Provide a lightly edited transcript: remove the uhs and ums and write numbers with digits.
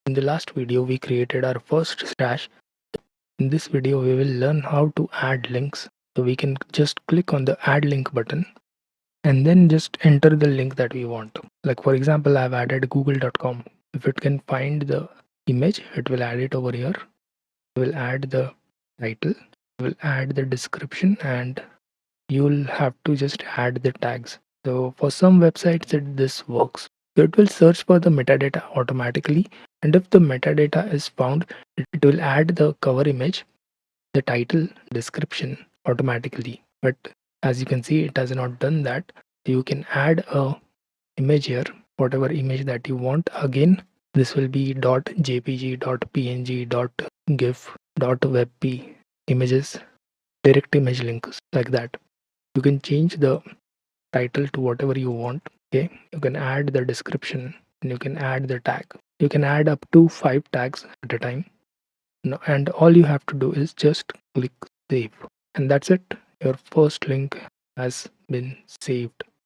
In the last video, we created our first stash. In this video, we will learn how to add links. So we can just click on the add link button and then just enter the link that we want. Like for example, I've added google.com. If it can find the image, it will add it over here. It will add the title, it will add the description, and you'll have to just add the tags. So for some websites this works. So it will search for the metadata automatically, and if the metadata is found, it will add the cover image, the title, description automatically. But as you can see, it has not done that. You can add a image here, whatever image that you want. Again, this will be .jpg, .png, .gif, .webp images, direct image links like that. You can change the title to whatever you want. Okay, you can add the description and you can add the tag. You can add up to 5 tags at a time. And all you have to do is just click save, and that's it. Your first link has been saved.